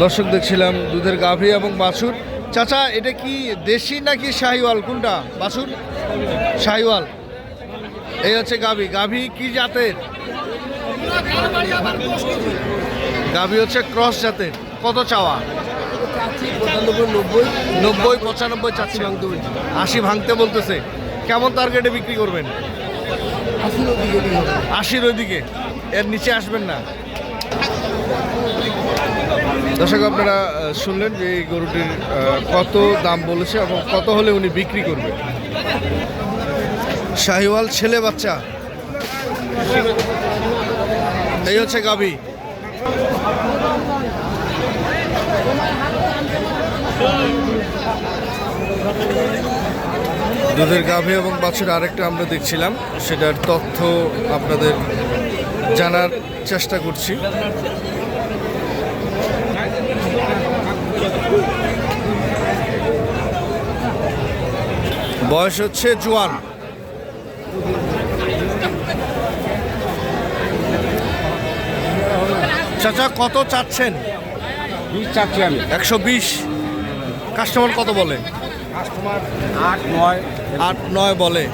দর্শক দেখছিলাম দুধের গাভী এবং বাছুর। চাচা এটা কি দেশি নাকি শাহিওয়াল, কোনটা? বাছুর শাহিওয়াল। এই হচ্ছে গাভী। গাভী কি জাতের? গাভী হচ্ছে ক্রস জাতের। কত চাওয়া? 90 95 চাচ্ছি, 80 ভাঙতে বলতেছে। কেমন টার্গেটে বিক্রি করবেন? 80-র ওইদিকে, এর নিচে আসবেন না। দর্শক আপনারা শুনলেন যে এই গরুটির কত দাম বলেছে এবং কত হলে উনি বিক্রি করবে। শাহিওয়াল ছেলে বাচ্চা। এই হচ্ছে গাভী। দুধের গাভী এবং বাছুর আরেকটা আমরা দেখছিলাম, সেটার তথ্য আপনাদের জানার চেষ্টা করছি। বয়স হচ্ছে জোয়ান। চাচা কত চাচ্ছেন? 20 চাচ্ছি আমি। 120। কাস্টমার কত বলে? কাস্টমার 8-9 বলে।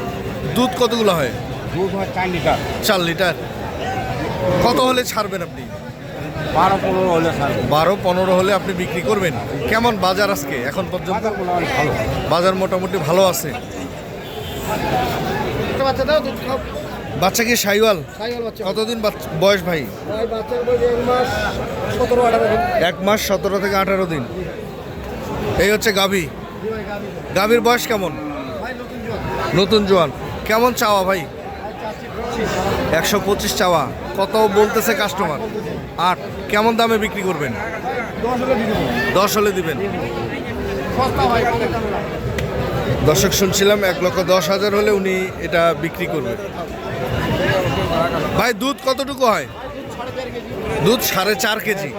দুধ কতগুলো হয়? দুধ হয় 4 লিটার। 4 লিটার। কত হলে ছাড়বেন আপনি? 12-15 হলে ছাড়বো। 12-15 হলে আপনি বিক্রি করবেন। কেমন বাজার আজকে এখন পর্যন্ত? ভালো। বাজার মোটামুটি ভালো আছে। বাচ্চা কি শাহিওয়াল? কতদিন বয়স ভাই? 1 মাস 17 থেকে 18 দিন। এই হচ্ছে গাভী। গাভীর বয়স কেমন? নতুন জোয়ান। কেমন চাওয়া ভাই? 125 চাওয়া। কত বলতেছে কাস্টমার? 8। কেমন দামে বিক্রি করবেন? 10 হলে দিবেন। দর্শক শুনছিলাম 1,10,000 হলে উনি এটা বিক্রি করবে। ভাই দুধ কতটুকু হয়? দুধ 4.5 কেজি।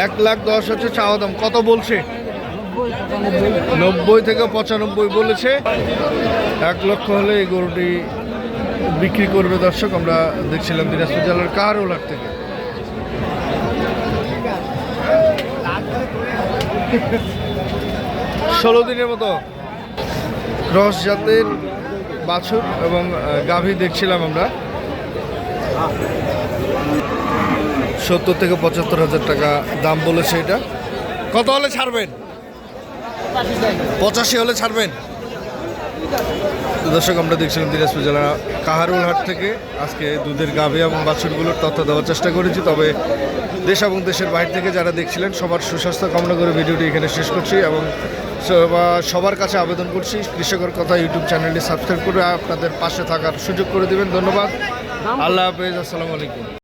এক লাখ 10 হচ্ছে চাওয়া দাম। কত বলছে? 90 থেকে 95 বলেছে। 1 লক্ষ হলে এই গরুটি বিক্রি করবে। দর্শক আমরা দেখছিলাম দিনাজপুর জেলার কাহারোলহাট থেকে। ষোলো দিনের মতো ক্রস জাতের বাছুর এবং গাভী দেখছিলাম আমরা। 70 থেকে 75,000 টাকা দাম বলেছে এটা। কত হলে ছাড়বেন? 85 হলে ছাড়বেন। দর্শক আমরা দেখছিলাম দিনাজপুর জেলা কাহারোলহাট থেকে আজকে দুধের গাভী এবং বাছুরগুলোর তথ্য দেওয়ার চেষ্টা করেছি। তবে দেশ এবং দেশের বাইরে থেকে যারা দেখছিলেন সবার সুস্বাস্থ্য কামনা করে ভিডিওটি এখানে শেষ করছি এবং সবার কাছে আবেদন করছি কৃষকের কথা ইউটিউব চ্যানেলটি সাবস্ক্রাইব করে আপনাদের পাশে থাকার সুযোগ করে দেবেন। ধন্যবাদ। আল্লাহ হাফেজ। আসসালামু আলাইকুম।